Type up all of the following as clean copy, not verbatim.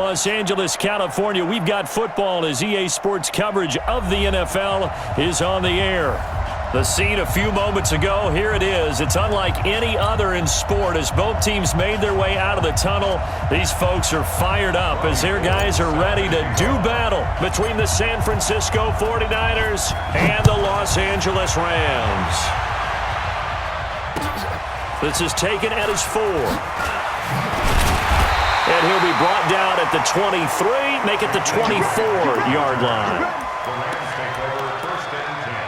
Los Angeles, California, we've got football as EA Sports coverage of the NFL is on the air. The scene a few moments ago, here it is. It's unlike any other in sport as both teams made their way out of the tunnel. These folks are fired up as their guys are ready to do battle between the San Francisco 49ers and the Los Angeles Rams. This is taken at his 4. And he'll be brought down at the 23, make it the 24-yard line. The Rams take over first and 10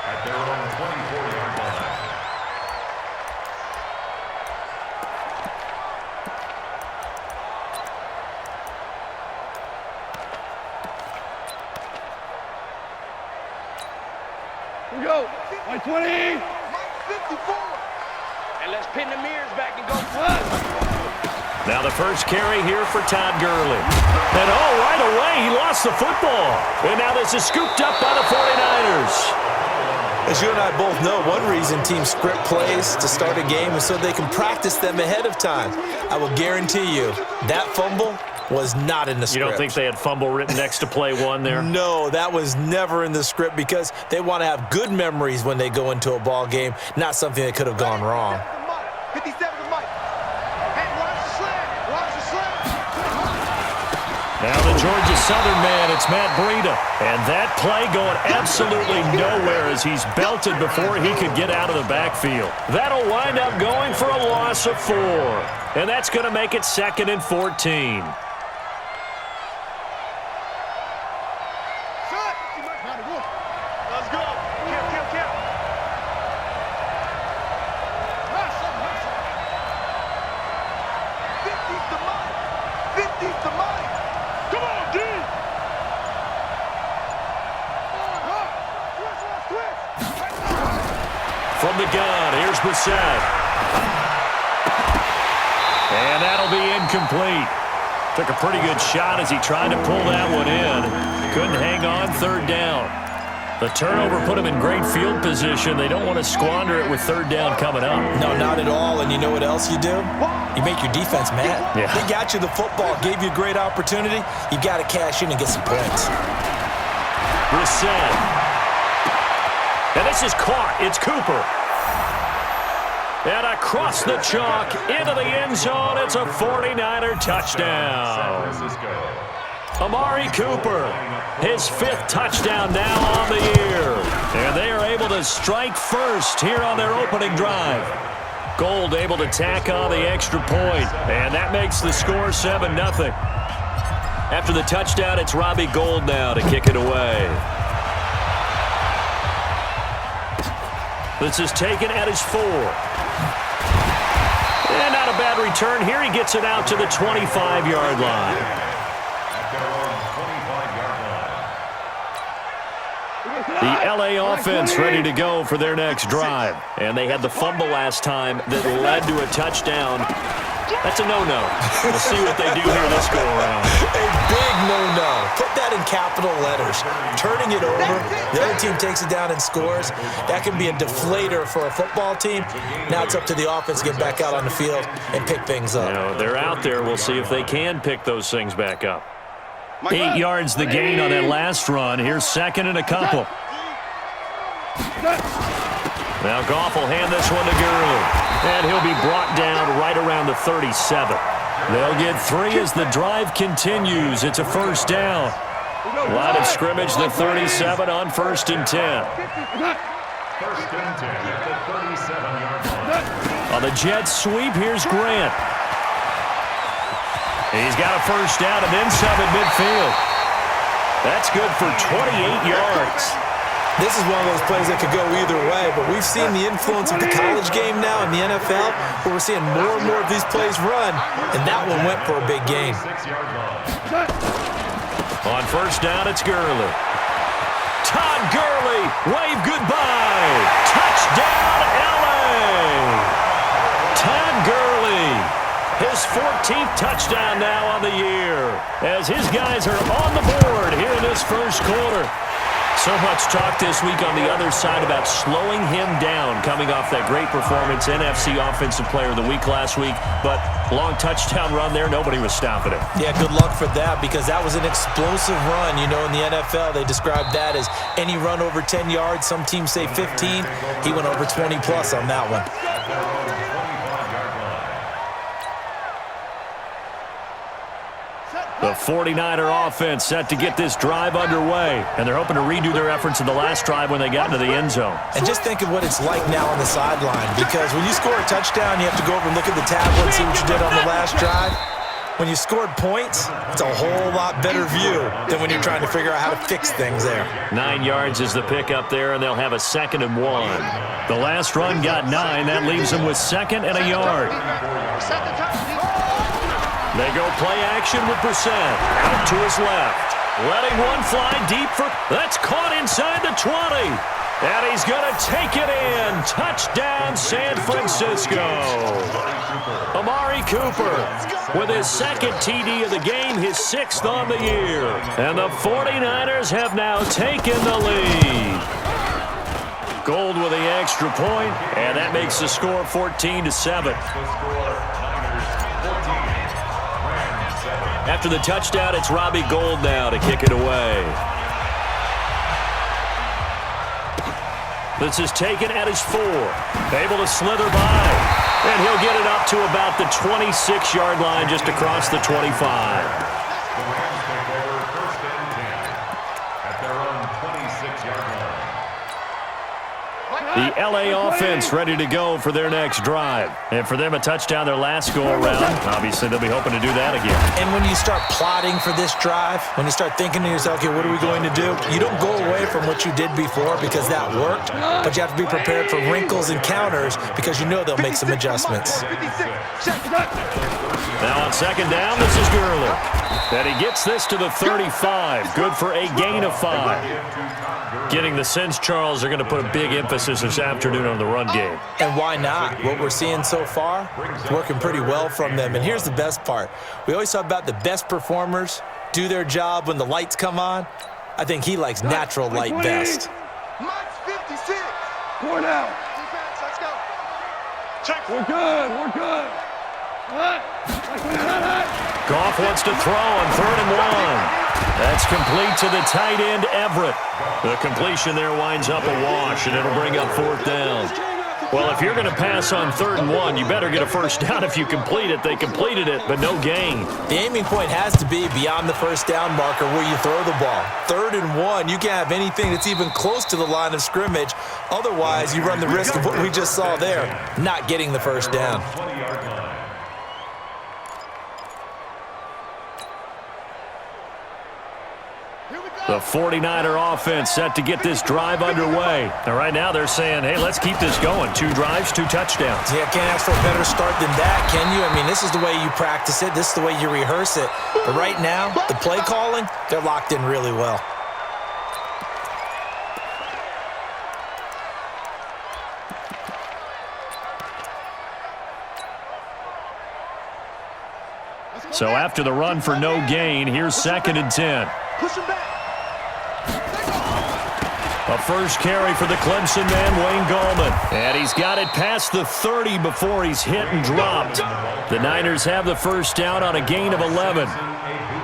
at their own 24-yard line. Here we go. 120. 54. And let's pin the mirrors back and go. Now the first carry here for Todd Gurley. And right away, he lost the football. And now this is scooped up by the 49ers. As you and I both know, one reason teams script plays to start a game is so they can practice them ahead of time. I will guarantee you, that fumble was not in the script. You don't think they had fumble written next to play one there? No, that was never in the script because they want to have good memories when they go into a ball game, not something that could have gone wrong. 57 to Mike. And watch the slam. Watch the slam. Now the Georgia Southern man, it's Matt Breida. And that play going absolutely nowhere as he's belted before he could get out of the backfield. That'll wind up going for a loss of 4. And that's going to make it 2nd and 14. Let's go. Kill. 50's the money. 50's the money. Come on, D. From the gun, here's Brissett. And that'll be incomplete. Took a pretty good shot as he tried to pull that one in. Couldn't hang on, 3rd down. The turnover put him in great field position. They don't want to squander it with 3rd down coming up. No, not at all. And you know what else you do? You make your defense mad. Yeah. They got you the football, gave you a great opportunity. You got to cash in and get some points. Brissett. And this is caught. It's Cooper. And across the chalk into the end zone. It's a 49er touchdown. Amari Cooper, his 5th touchdown now on the year. And they are able to strike first here on their opening drive. Gold able to tack on the extra point. And that makes the score 7-0. After the touchdown, it's Robbie Gould now to kick it away. This is taken at his 4. And not a bad return here. He gets it out to the 25-yard line. The L.A. offense ready to go for their next drive. And they had the fumble last time that led to a touchdown. That's a no-no. We'll see what they do here this go-around. A big no-no. Put that in capital letters. Turning it over, the other team takes it down and scores. That can be a deflator for a football team. Now it's up to the offense to get back out on the field and pick things up. You know, they're out there. We'll see if they can pick those things back up. 8 yards the gain on that last run. Here's 2nd and a couple. Now Goff will hand this one to Gurley. And he'll be brought down right around the 37. They'll get 3 as the drive continues. It's a 1st down. Line of scrimmage, the 37 on 1st and 10. 1st and 10 at the 37-yard line. On the jet sweep, here's Grant. He's got a 1st down and then some at midfield. That's good for 28 yards. This is one of those plays that could go either way, but we've seen the influence of the college game now in the NFL, where we're seeing more and more of these plays run, and that one went for a big gain. On 1st down, it's Gurley. Todd Gurley, wave goodbye. Touchdown, L.A. Todd Gurley, his 14th touchdown now on the year, as his guys are on the board here in this 1st quarter. So much talk this week on the other side about slowing him down coming off that great performance, NFC Offensive Player of the Week last week. But long touchdown run there, nobody was stopping him. Yeah, good luck for that because that was an explosive run. You know, in the NFL, they describe that as any run over 10 yards. Some teams say 15. He went over 20-plus on that one. The 49er offense set to get this drive underway, and they're hoping to redo their efforts in the last drive when they got into the end zone. And just think of what it's like now on the sideline, because when you score a touchdown, you have to go over and look at the tablet and see what you did on the last drive. When you scored points, it's a whole lot better view than when you're trying to figure out how to fix things there. 9 yards is the pickup there, and they'll have a 2nd and 1. The last run got 9. That leaves them with 2nd and a yard. They go play action with Brissett. Out to his left. Letting one fly deep for... That's caught inside the 20. And he's going to take it in. Touchdown, San Francisco. Amari Cooper with his 2nd TD of the game, his 6th on the year. And the 49ers have now taken the lead. Gold with the extra point, and that makes the score 14-7. After the touchdown, it's Robbie Gould now to kick it away. This is taken at his 4. Able to slither by. And he'll get it up to about the 26-yard line just across the 25. The Rams take over 1st and 10 at their own 26-yard line. The LA offense ready to go for their next drive. And for them, a touchdown their last go-around. Obviously, they'll be hoping to do that again. And when you start plotting for this drive, when you start thinking to yourself, okay, what are we going to do? You don't go away from what you did before because that worked, but you have to be prepared for wrinkles and counters because you know they'll make some adjustments. Now on 2nd down, this is Gurley. And he gets this to the 35. Good for a gain of 5. Getting the sense, Charles, are going to put a big emphasis this afternoon on the run game. And why not? What we're seeing so far, working pretty well from them. And here's the best part. We always talk about the best performers do their job when the lights come on. I think he likes natural light best. Max 56. 4 down. Defense, let's go. Check. We're good. We're good. Goff wants to throw on 3rd and 1. That's complete to the tight end, Everett. The completion there winds up a wash, and it'll bring up 4th down. Well, if you're going to pass on 3rd and 1, you better get a first down if you complete it. They completed it, but no gain. The aiming point has to be beyond the first down marker where you throw the ball. 3rd and 1, you can't have anything that's even close to the line of scrimmage. Otherwise, you run the risk of what we just saw there, not getting the first down. The 49er offense set to get this drive underway. And right now they're saying, hey, let's keep this going. 2 drives, 2 touchdowns. Yeah, can't ask for a better start than that, can you? I mean, this is the way you practice it. This is the way you rehearse it. But right now, the play calling, they're locked in really well. So after the run for no gain, here's 2nd and 10. Push him back. A first carry for the Clemson man, Wayne Gallman. And he's got it past the 30 before he's hit and dropped. The Niners have the first down on a gain of 11.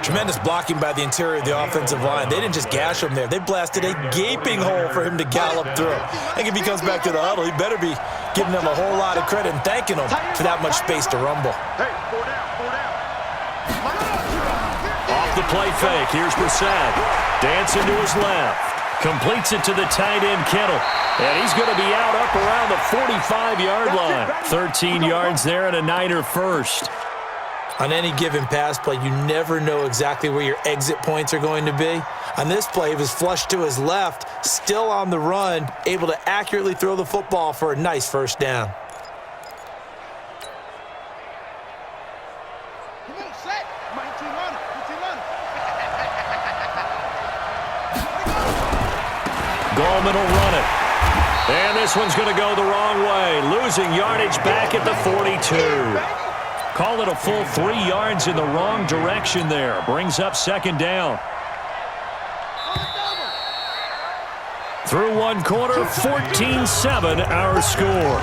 Tremendous blocking by the interior of the offensive line. They didn't just gash him there. They blasted a gaping hole for him to gallop through. I think if he comes back to the huddle, he better be giving them a whole lot of credit and thanking them for that much space to rumble. Hey, 4 down, 4 down. Off the play fake, here's Brissett. Dancing to his left. Completes it to the tight end, Kittle. And he's going to be out up around the 45-yard line. 13 yards there and a Niner first. On any given pass play, you never know exactly where your exit points are going to be. On this play, he was flushed to his left, still on the run, able to accurately throw the football for a nice first down. Gallman will run it. And this one's going to go the wrong way. Losing yardage back at the 42. Call it a full 3 yards in the wrong direction there. Brings up 2nd down. Through one quarter, 14-7 our score.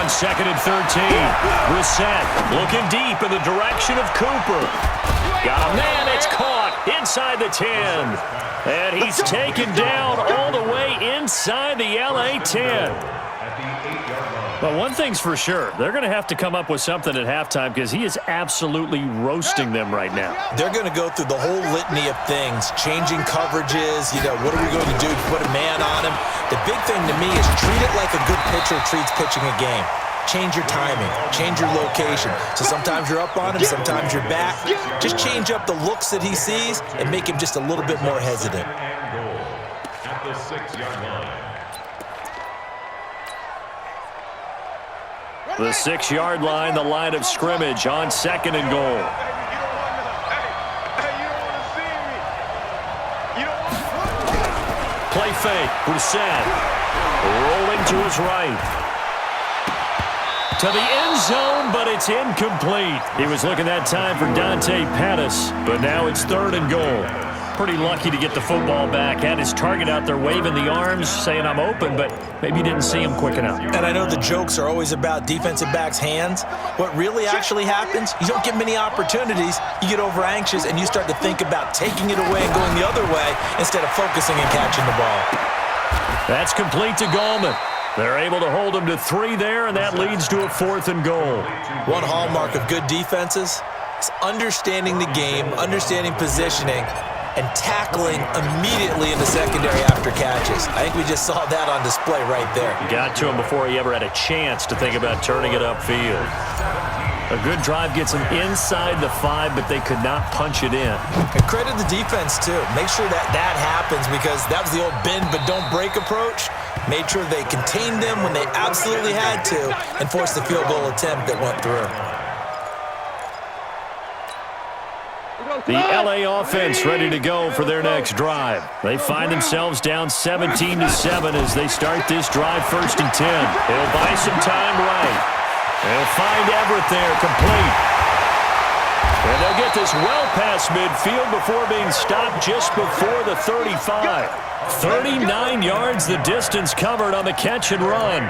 Second and 13. Brissett looking deep in the direction of Cooper. Got a man. It's caught inside the 10. And he's taken down all the way inside the LA 10. But one thing's for sure. They're going to have to come up with something at halftime because he is absolutely roasting them right now. They're going to go through the whole litany of things, changing coverages. What are we going to do? Put a man on him. The big thing to me is treat it like a good pitcher treats pitching a game. Change your timing, change your location. So sometimes you're up on him, sometimes you're back. Just change up the looks that he sees and make him just a little bit more hesitant. At the 6-yard line. The 6-yard line, the line of scrimmage on second and goal. Play fake, Brissett rolling to his right. To the end zone, but it's incomplete. He was looking that time for Dante Pettis, but now it's third and goal. Pretty lucky to get the football back. Had his target out there waving the arms, saying I'm open, but maybe didn't see him quick enough. And I know the jokes are always about defensive backs' hands. What really actually happens, you don't get many opportunities. You get over anxious, and you start to think about taking it away and going the other way instead of focusing and catching the ball. That's complete to Gallman. They're able to hold him to 3 there, and that leads to a 4th and goal. One hallmark of good defenses is understanding the game, understanding positioning, and tackling immediately in the secondary after catches. I think we just saw that on display right there. Got to him before he ever had a chance to think about turning it upfield. A good drive gets him inside the 5, but they could not punch it in. And credit the defense, too. Make sure that happens because that was the old bend but don't break approach. Made sure they contained them when they absolutely had to and forced the field goal attempt that went through. The LA offense ready to go for their next drive. They find themselves down 17-7 as they start this drive 1st and 10. He'll buy some time right. They'll find Everett there, complete. And they'll get this well past midfield before being stopped just before the 35. 39 yards the distance covered on the catch and run.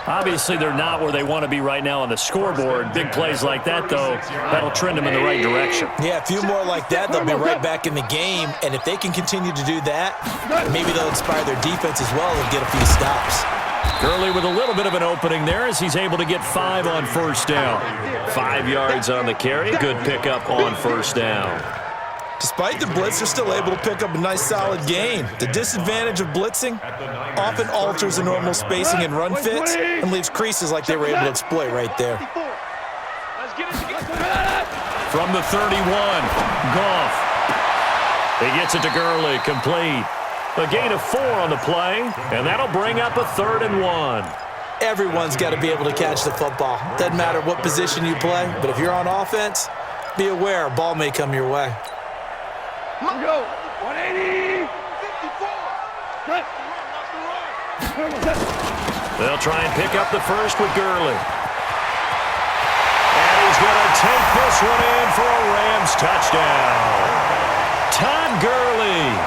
Obviously, they're not where they want to be right now on the scoreboard. Big plays like that, though, that'll trend them in the right direction. Yeah, a few more like that, they'll be right back in the game. And if they can continue to do that, maybe they'll inspire their defense as well and get a few stops. Gurley with a little bit of an opening there as he's able to get 5 on 1st down. 5 yards on the carry. Good pickup on 1st down. Despite the blitz, they're still able to pick up a nice solid gain. The disadvantage of blitzing often alters the normal spacing and run fits and leaves creases like they were able to exploit right there. From the 31, Goff. He gets it to Gurley, complete. A gain of 4 on the play, and that'll bring up a 3rd and 1. Everyone's got to be able to catch the football. Doesn't matter what position you play, but if you're on offense, be aware a ball may come your way. Here we go. 180. 54. They'll try and pick up the first with Gurley. And he's going to take this one in for a Rams touchdown. Todd Gurley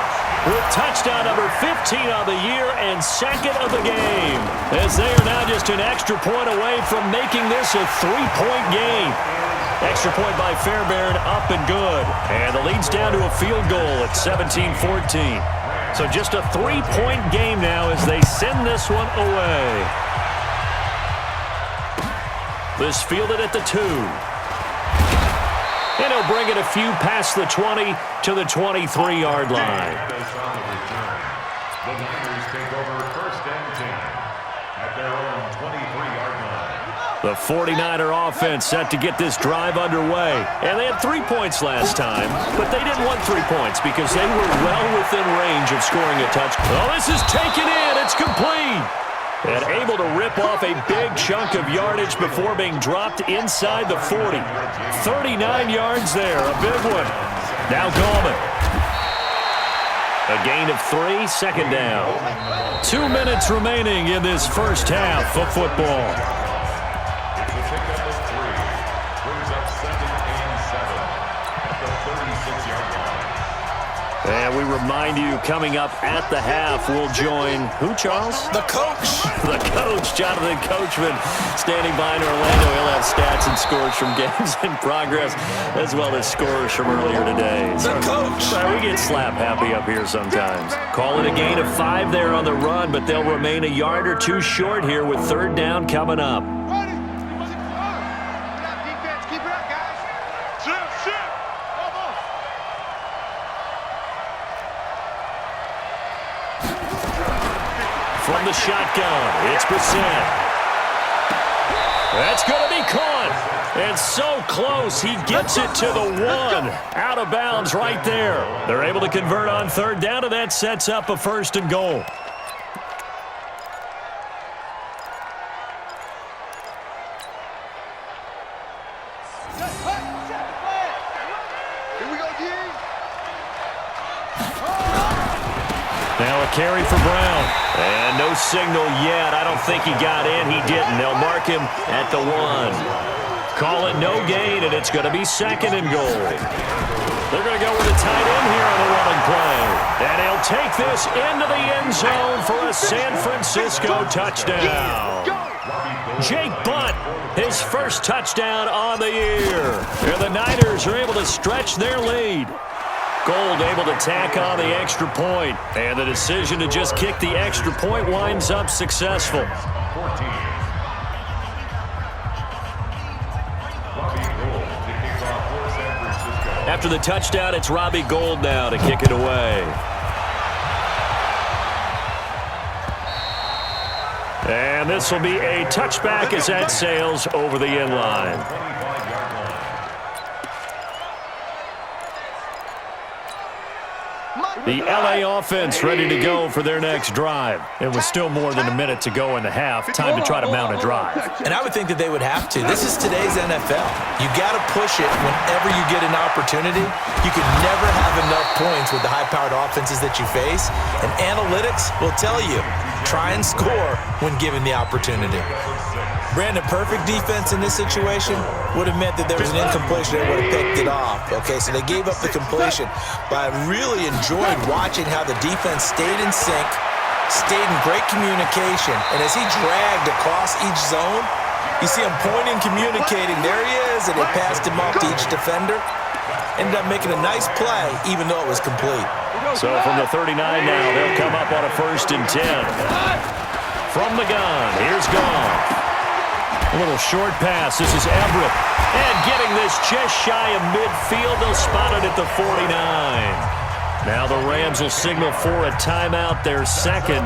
with touchdown number 15 on the year and 2nd of the game, as they are now just an extra point away from making this a 3-point game. Extra point by Fairbairn, up and good. And the lead's down to a field goal at 17-14. So just a 3-point game now as they send this one away. This fielded at the 2. And he'll bring it a few past the 20 to the 23-yard line. The Niners take over 1st and 10 at their own 23-yard line. The 49er offense set to get this drive underway. And they had 3 points last time, but they didn't want 3 points because they were well within range of scoring a touchdown. Oh, this is taken in. It's complete. And able to rip off a big chunk of yardage before being dropped inside the 40. 39 yards there, a big one. Now Gallman. A gain of 3, second down. 2 minutes remaining in this first half of football. It's a pickup of 3. Brings up 2nd and 7 at the 36-yard line. And we remind you, coming up at the half, we'll join who, Charles? The coach. The coach, Jonathan Coachman, standing by in Orlando. He'll have stats and scores from games in progress, as well as scores from earlier today. The coach. Sorry, we get slap happy up here sometimes. Call it a gain of 5 there on the run, but they'll remain a yard or 2 short here with third down coming up. From the shotgun, it's Brissett. That's going to be caught. And so close, he gets it to the 1. Out of bounds right there. They're able to convert on third down, and that sets up a 1st and goal. Now a carry for Brown. And no signal yet. I don't think he got in. He didn't. They'll mark him at the 1. Call it no gain, and it's going to be 2nd and goal. They're going to go with a tight end here on the running play. And he'll take this into the end zone for a San Francisco touchdown. Jake Butt, his first touchdown on the year. And the Niners are able to stretch their lead. Gold able to tack on the extra point, and the decision to just kick the extra point winds up successful. 14. Robbie Gould to kick off for San Francisco. After the touchdown, it's Robbie Gould now to kick it away. And this will be a touchback as that sails over the end line. 25-yard line. The LA offense ready to go for their next drive. It was still more than a minute to go in the half. Time to try to mount a drive. And I would think that they would have to. This is today's NFL. You got to push it whenever you get an opportunity. You can never have enough points with the high-powered offenses that you face. And analytics will tell you, try and score when given the opportunity. Brandon, perfect defense in this situation would have meant that there was an incompletion that would have picked it off. Okay, so they gave up the completion. But I really enjoyed watching how the defense stayed in sync, stayed in great communication, and as he dragged across each zone, you see him pointing, communicating. There he is, and they passed him off to each defender. Ended up making a nice play, even though it was complete. So from the 39 now, they'll come up on a 1st and 10. From the gun, here's Goff. A little short pass. This is Everett. And getting this just shy of midfield. They'll spot it at the 49. Now the Rams will signal for a timeout, their second,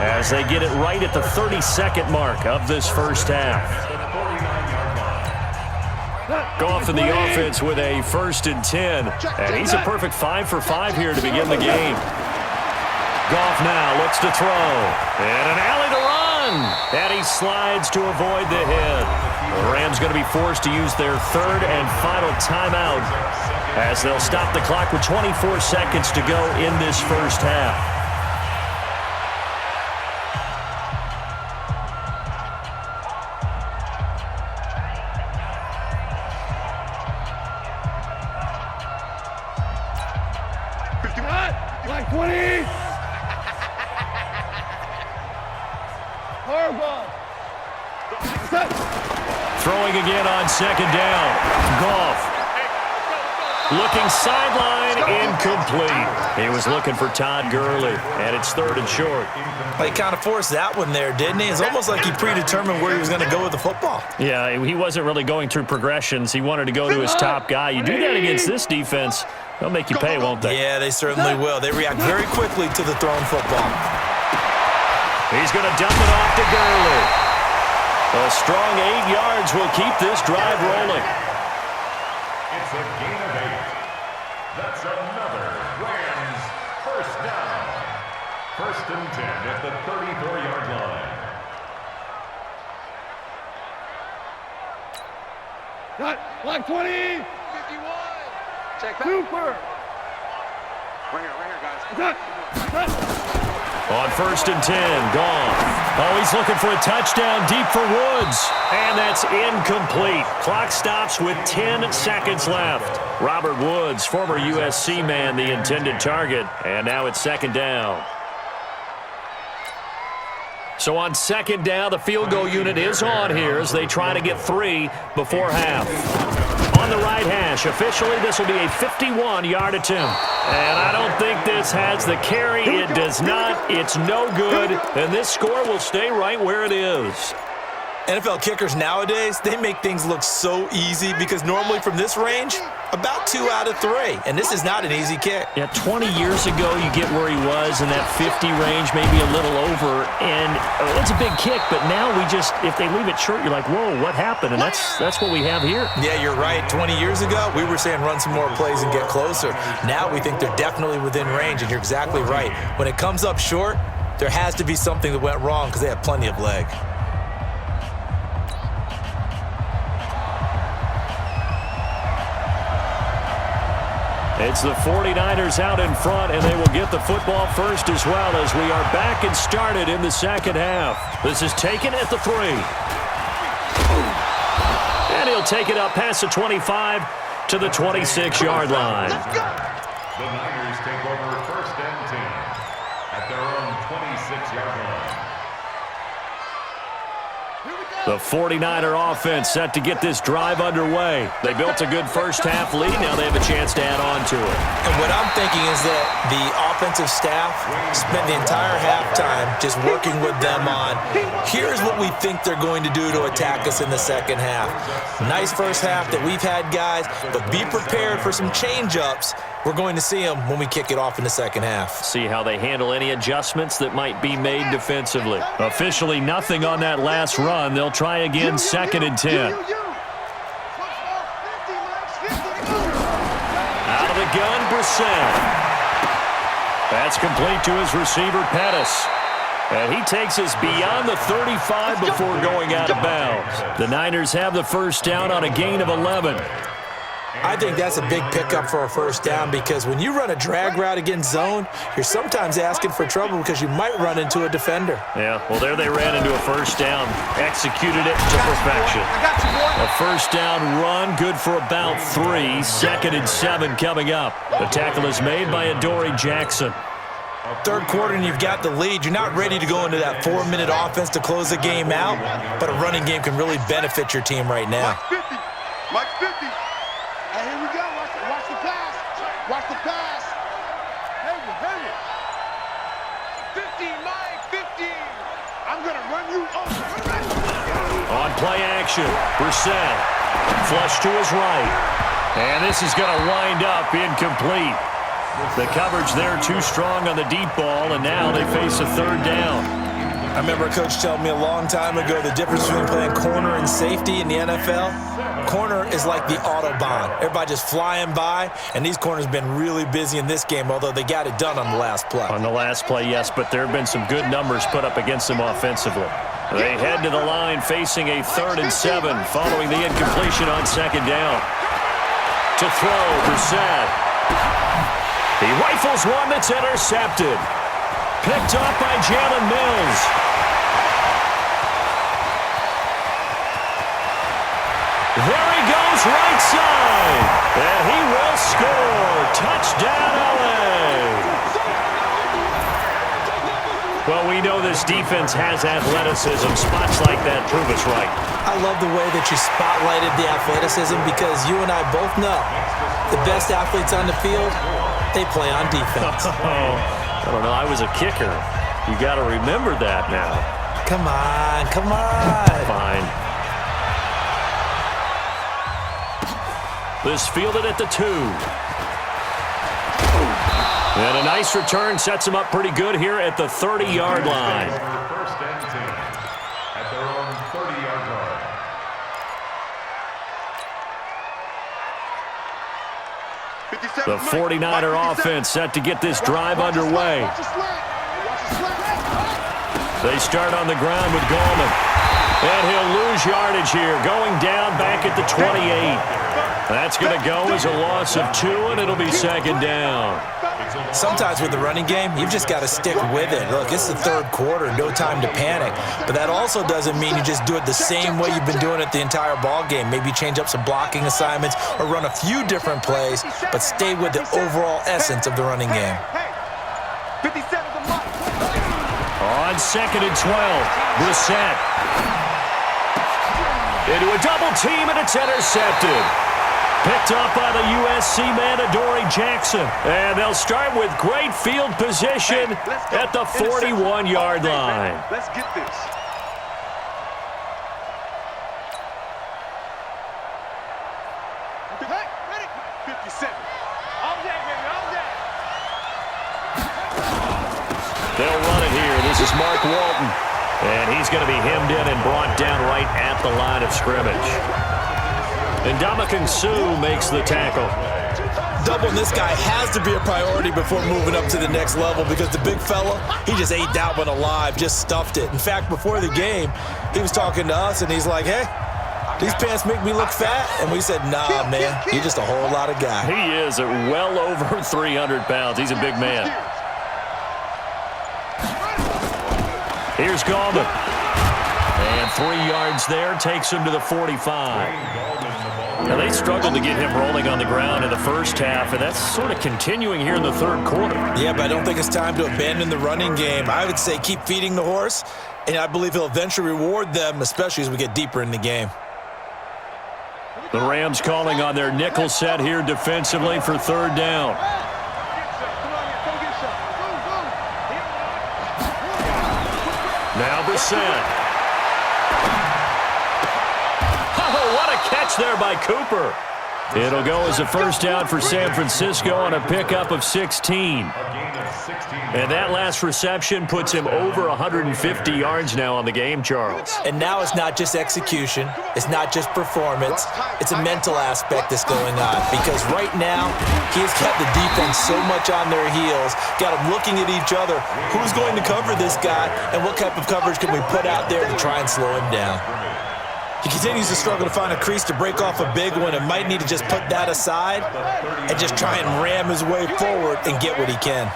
as they get it right at the 32nd mark of this first half. Goff in the offense with a 1st and 10. And he's a perfect 5 for 5 here to begin the game. Goff now looks to throw. And an alley to run. And he slides to avoid the hit. The Rams going to be forced to use their 3rd and final timeout as they'll stop the clock with 24 seconds to go in this first half. Like 20. Throwing again on 2nd down. Goff. Looking sideline, incomplete. He was looking for Todd Gurley, and it's 3rd and short. Well, he kind of forced that one there, didn't he? It's almost like he predetermined where he was going to go with the football. Yeah, he wasn't really going through progressions. He wanted to go to his top guy. You do that against this defense, they'll make you pay, won't they? Yeah, they certainly will. They react very quickly to the thrown football. He's going to dump it off to Gurley. A strong 8 yards will keep this drive rolling. It's a gain of 8. That's another Rams first down. 1st and 10 at the 34-yard line. Like 20. 51. Check back. Cooper. Right here, guys. On 1st and 10, gone. Oh, he's looking for a touchdown deep for Woods. And that's incomplete. Clock stops with 10 seconds left. Robert Woods, former USC man, the intended target. And now it's 2nd down. So on 2nd down, the field goal unit is on here as they try to get 3 before half. On the right hash, officially this will be a 51-yard attempt. And I don't think this has the carry. It does not. It's no good. And this score will stay right where it is. NFL kickers nowadays, they make things look so easy because normally from this range, about 2 out of 3. And this is not an easy kick. Yeah, 20 years ago, you get where he was in that 50 range, maybe a little over. And it's a big kick, but now we just, if they leave it short, you're like, whoa, what happened? And that's what we have here. Yeah, you're right. 20 years ago, we were saying run some more plays and get closer. Now we think they're definitely within range, and you're exactly right. When it comes up short, there has to be something that went wrong because they have plenty of leg. It's the 49ers out in front, and they will get the football first as well as we are back and started in the 2nd half. This is taken at the 3. And he'll take it up past the 25 to the 26-yard line. The Niners take over 1st and 10 at their own 26-yard line. The 49er offense set to get this drive underway. They built a good first half lead. Now they have a chance to add on to it. And what I'm thinking is that the offensive staff spent the entire halftime just working with them on, here's what we think they're going to do to attack us in the 2nd half. Nice first half that we've had, guys, but be prepared for some change-ups. We're going to see them when we kick it off in the 2nd half. See how they handle any adjustments that might be made defensively. Officially nothing on that last run. They'll try again 2nd and 10. Out of the gun, Brissett. That's complete to his receiver, Pettis. And he takes us beyond the 35 before going out of bounds. The Niners have the first down on a gain of 11. I think that's a big pickup for a first down because when you run a drag route against zone, you're sometimes asking for trouble because you might run into a defender. Yeah, well, there they ran into a first down, executed it to perfection. A first down run, good for about 3. 2nd and 7 coming up. The tackle is made by Adoree Jackson. 3rd quarter and you've got the lead. You're not ready to go into that 4-minute offense to close the game out, but a running game can really benefit your team right now. Mike 50. And here we go. Watch the pass. Watch the pass. Heavy. 50, Mike, 50. I'm going to run you over. On play action, Brissett. Flush to his right. And this is going to wind up incomplete. The coverage there too strong on the deep ball, and now they face a 3rd down. I remember a coach telling me a long time ago the difference between playing corner and safety in the NFL. Corner is like the Autobahn. Everybody just flying by, and these corners have been really busy in this game, although they got it done on the last play. On the last play, yes, but there have been some good numbers put up against them offensively. They head to the line facing a 3rd and 7 following the incompletion on 2nd down. To throw, Brissett. He rifles one that's intercepted. Picked off by Jalen Mills. There he goes, right side. And he will score. Touchdown, LA. Well, we know this defense has athleticism. Spots like that prove us right. I love the way that you spotlighted the athleticism because you and I both know the best athletes on the field, they play on defense. I don't know. I was a kicker. You got to remember that now. Come on. Fine. This fielded at the 2. And a nice return sets him up pretty good here at the 30-yard line. 1st and 10 at their own 30-yard line. The 49er offense set to get this drive underway. They start on the ground with Gallman. And he'll lose yardage here, going down back at the 28. That's going to go as a loss of 2, and it'll be second down. Sometimes with the running game, you've just got to stick with it. Look, it's the third quarter, no time to panic. But that also doesn't mean you just do it the same way you've been doing it the entire ball game. Maybe change up some blocking assignments or run a few different plays, but stay with the overall essence of the running game. 57 the mark. On second and 12, Brissett. Into a double team, and it's intercepted. Picked up by the USC man, Adoree Jackson. And they'll start with great field position at the 41-yard line. Let's get this. Hey, ready? 57. All day, baby, all day. They'll run it here. This is Mark Walton. And he's going to be hemmed in and brought down right at the line of scrimmage. And Ndamukong Suh makes the tackle. Doubling this guy has to be a priority before moving up to the next level because the big fella, he just ate that one alive, just stuffed it. In fact, before the game, he was talking to us, and he's like, hey, these pants make me look fat. And we said, nah, man, you're just a whole lot of guy. He is at well over 300 pounds. He's a big man. Here's Gallman. And 3 yards there takes him to the 45. Now, they struggled to get him rolling on the ground in the first half, and that's sort of continuing here in the third quarter. Yeah, but I don't think it's time to abandon the running game. I would say keep feeding the horse, and I believe he'll eventually reward them, especially as we get deeper in the game. The Rams calling on their nickel set here defensively for third down. Now Brissett. Oh, what a catch there by Cooper. It'll go as a first down for San Francisco on a pickup of 16. And that last reception puts him over 150 yards now on the game, Charles. And now it's not just execution. It's not just performance. It's a mental aspect that's going on. Because right now, he's got the defense so much on their heels, got them looking at each other. Who's going to cover this guy, and what type of coverage can we put out there to try and slow him down? He continues to struggle to find a crease to break off a big one and might need to just put that aside and just try and ram his way forward and get what he can.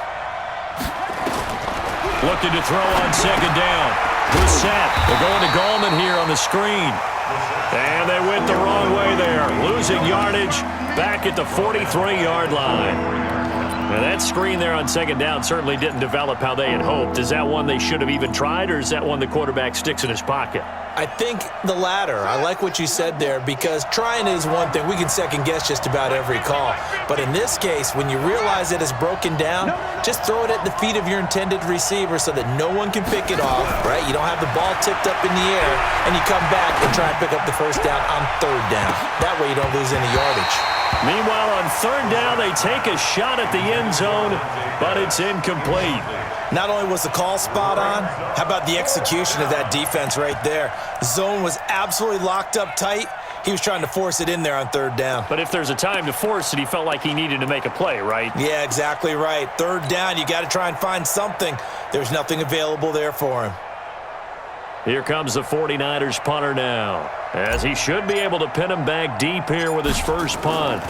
Looking to throw on second down. Brissett. They're going to Gallman here on the screen. And they went the wrong way there. Losing yardage back at the 43-yard line. Now that screen there on second down certainly didn't develop how they had hoped. Is that one they should have even tried, or is that one the quarterback sticks in his pocket? I think the latter. I like what you said there because trying is one thing. We can second guess just about every call. But in this case, when you realize that it's broken down, just throw it at the feet of your intended receiver so that no one can pick it off, right? You don't have the ball tipped up in the air, and you come back and try and pick up the first down on third down. That way you don't lose any yardage. Meanwhile, on third down, they take a shot at the end zone, but it's incomplete. Not only was the call spot on, how about the execution of that defense right there? The zone was absolutely locked up tight. He was trying to force it in there on third down. But if there's a time to force it, he felt like he needed to make a play, right? Yeah, exactly right. Third down, you got to try and find something. There's nothing available there for him. Here comes the 49ers punter now, as he should be able to pin him back deep here with his first punt.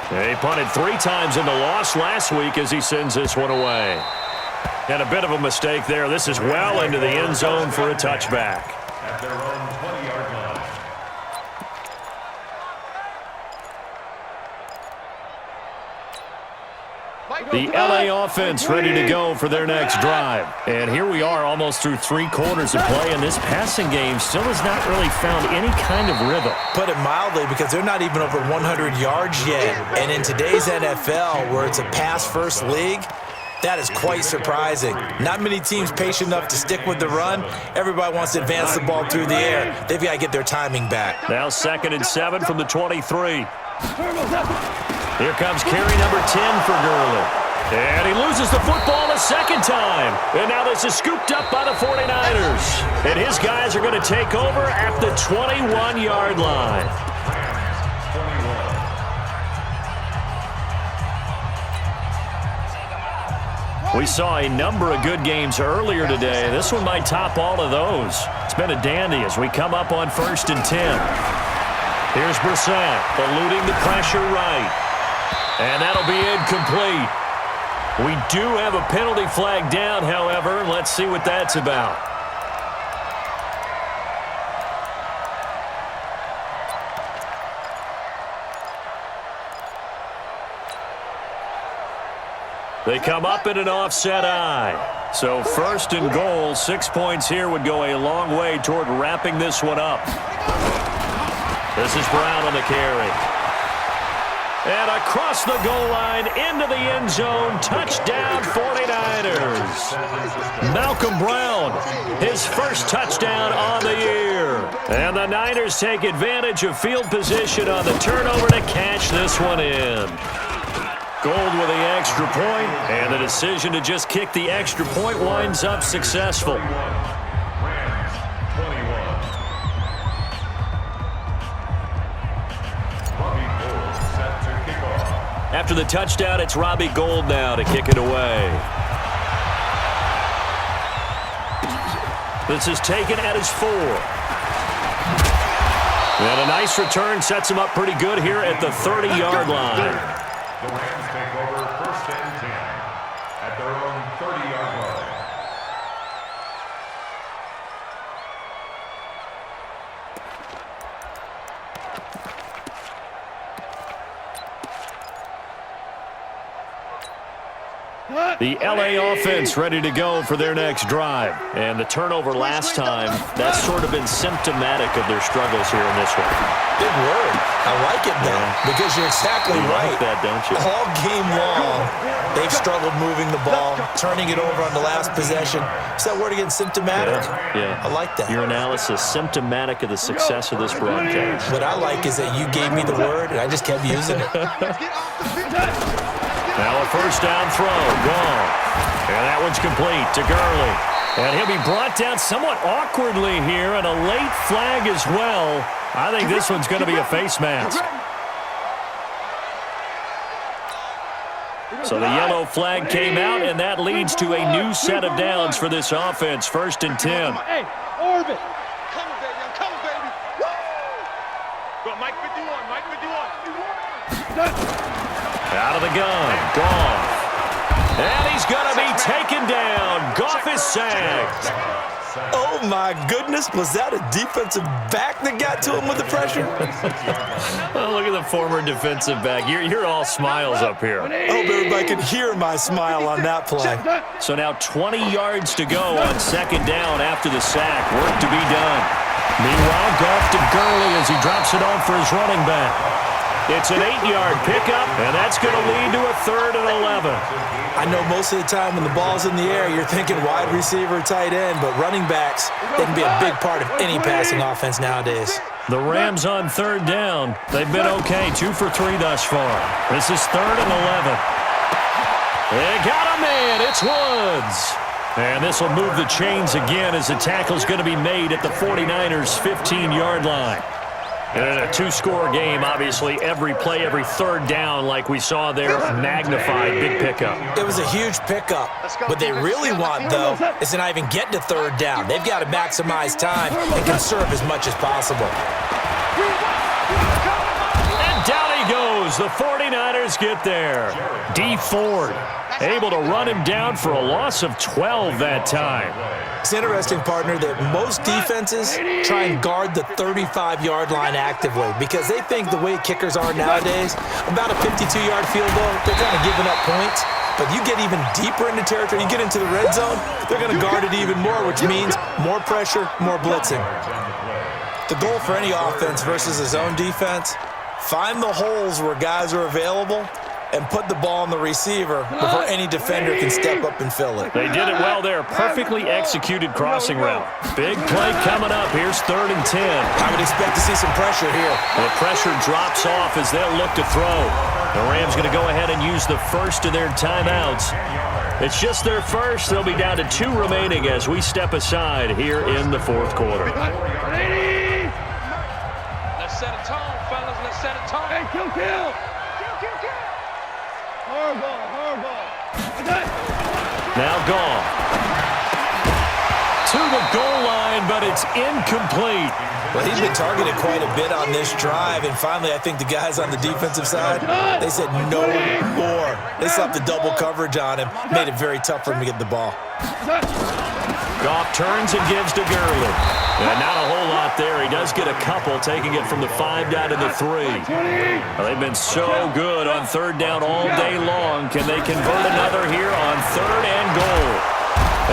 He punted 3 times in the loss last week as he sends this one away. And a bit of a mistake there. This is well into the end zone for a touchback. At their own 20-yard line. The LA offense ready to go for their next drive. And here we are almost through 3 quarters of play, and this passing game still has not really found any kind of rhythm. Put it mildly, because they're not even over 100 yards yet. And in today's NFL, where it's a pass-first league, that is quite surprising. Not many teams patient enough to stick with the run. Everybody wants to advance the ball through the air. They've got to get their timing back. Now 2nd and 7 from the 23. Here comes carry number 10 for Gurley. And he loses the football a second time. And now this is scooped up by the 49ers. And his guys are going to take over at the 21-yard line. We saw a number of good games earlier today. This one might top all of those. It's been a dandy as we come up on 1st and 10. Here's Brissett, eluding the pressure right. And that'll be incomplete. We do have a penalty flag down, however. Let's see what that's about. They come up in an offset eye. So 1st and goal, 6 points here would go a long way toward wrapping this one up. This is Brown on the carry. And across the goal line, into the end zone, touchdown 49ers. Malcolm Brown, his first touchdown on the year. And the Niners take advantage of field position on the turnover to cash this one in. Gold with the extra point, and the decision to just kick the extra point winds up successful. After the touchdown, it's Robbie Gould now to kick it away. This is taken at his 4. And a nice return sets him up pretty good here at the 30-yard line. The Rams take over 1st and 10 at their own 30-yard line. The LA offense ready to go for their next drive. And the turnover last time, that's sort of been symptomatic of their struggles here in this one. Big word. I like it, though, because you're exactly right. Like that, don't you? All game long, they've struggled moving the ball, turning it over on the last possession. Is that word again, symptomatic? Yeah. I like that. Your analysis, symptomatic of the success of this broadcast. What I like is that you gave me the word, and I just kept using it. Now a 1st down throw, gone. And that one's complete to Gurley. And he'll be brought down somewhat awkwardly here, and a late flag as well. I think this one's going to be a face mask. So the yellow flag came out, and that leads to a new set of downs for this offense. 1st and 10. Hey, Orbit. Come on, baby. I'm coming, baby. Woo! Go, Mike 51. Mike 51. Out of the gun, Goff. And he's going to be taken down. Goff is sacked. Oh, my goodness. Was that a defensive back that got to him with the pressure? Oh, look at the former defensive back. You're all smiles up here. I hope everybody could hear my smile on that play. So now 20 yards to go on 2nd down after the sack. Work to be done. Meanwhile, Goff to Gurley as he drops it off for his running back. It's an 8-yard pickup, and that's going to lead to a 3rd and 11. I know most of the time when the ball's in the air, you're thinking wide receiver, tight end, but running backs, they can be a big part of any passing offense nowadays. The Rams on 3rd down. They've been okay, 2 for 3 thus far. This is 3rd and 11. They got a man. It's Woods. And this will move the chains again as the tackle's going to be made at the 49ers' 15-yard line. And in a 2-score game, obviously, every play, every 3rd down, like we saw there, magnified, big pickup. It was a huge pickup. What they really want, though, is to not even get to 3rd down. They've got to maximize time and conserve as much as possible. And down he goes. The 49ers get there. D. Ford able to run him down for a loss of 12 that time. It's interesting, partner, that most defenses try and guard the 35-yard line actively because they think the way kickers are nowadays, about a 52-yard field goal, they're kind of giving up points. But you get even deeper into territory, you get into the red zone, they're going to guard it even more, which means more pressure, more blitzing. The goal for any offense versus a zone defense, find the holes where guys are available and put the ball on the receiver before any defender can step up and fill it. They did it well there. Perfectly executed crossing route. Big play coming up. Here's 3rd and 10. I would expect to see some pressure here. The pressure drops off as they'll look to throw. The Rams going to go ahead and use the first of their timeouts. It's just their first. They'll be down to 2 remaining as we step aside here in the 4th quarter. Let's set a tone, fellas. Let's set a tone. Hey, kill. Hard ball. Now gone. To the goal line, but it's incomplete. Well, he's been targeted quite a bit on this drive, and finally I think the guys on the defensive side, they said no more. They slapped the double coverage on him, made it very tough for him to get the ball. Goff turns and gives to Gurley. And not a whole lot there. He does get a couple, taking it from the 5 down to the 3. Well, they've been so good on third down all day long. Can they convert another here on 3rd and goal?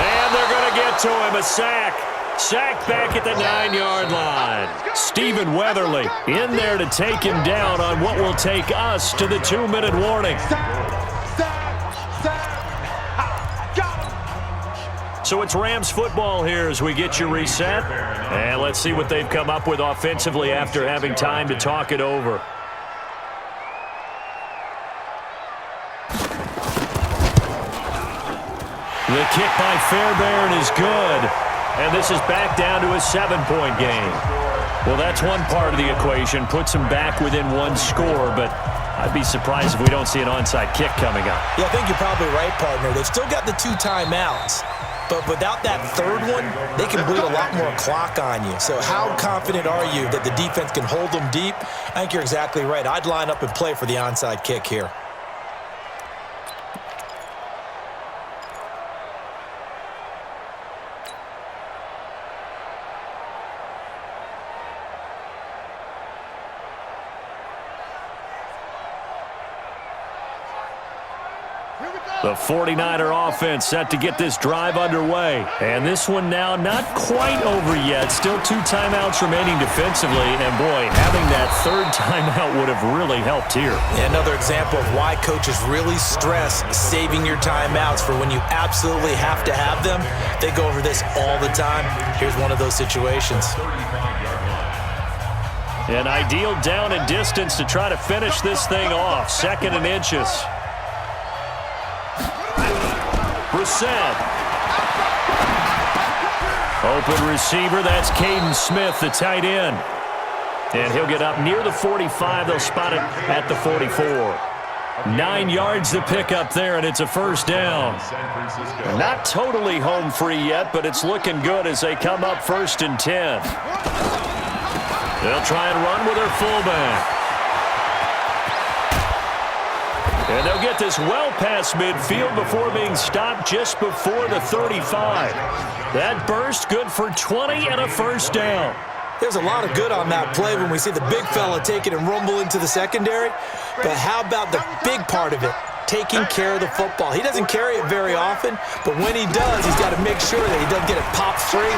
And they're going to get to him. A sack. Sack back at the 9-yard line. Stephen Weatherly in there to take him down on what will take us to the 2-minute warning. So it's Rams football here as we get you reset. And let's see what they've come up with offensively after having time to talk it over. The kick by Fairbairn is good. And this is back down to a 7-point game. Well, that's one part of the equation. Puts them back within one score, but I'd be surprised if we don't see an onside kick coming up. Yeah, I think you're probably right, partner. They've still got the 2 timeouts. But without that third one, they can bleed a lot more clock on you. So how confident are you that the defense can hold them deep? I think you're exactly right. I'd line up and play for the onside kick here. The 49er offense set to get this drive underway. And this one now not quite over yet. Still 2 timeouts remaining defensively. And, boy, having that 3rd timeout would have really helped here. Yeah, another example of why coaches really stress saving your timeouts for when you absolutely have to have them. They go over this all the time. Here's one of those situations. An ideal down and distance to try to finish this thing off. 2nd and inches. Brissett. Open receiver, that's Caden Smith, the tight end. And he'll get up near the 45. They'll spot it at the 44. 9 yards to pick up there, and it's a 1st down. Not totally home free yet, but it's looking good as they come up 1st and 10. They'll try and run with their fullback. And they'll get this well past midfield before being stopped just before the 35. That burst good for 20 and a 1st down. There's a lot of good on that play when we see the big fella take it and rumble into the secondary. But how about the big part of it? Taking care of the football. He doesn't carry it very often, but when he does, he's got to make sure that he doesn't get it popped free.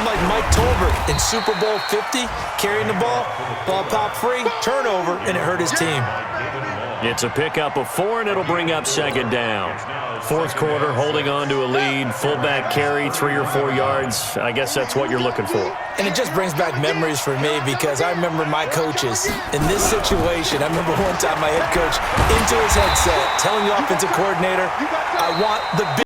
Unlike Mike Tolbert in Super Bowl 50, carrying the ball popped free, turnover, and it hurt his team. It's a pickup of 4, and it'll bring up 2nd down. 4th quarter, holding on to a lead. Fullback carry, 3 or 4 yards. I guess that's what you're looking for. And it just brings back memories for me because I remember my coaches in this situation. I remember one time my head coach into his headset telling the offensive coordinator, I want the big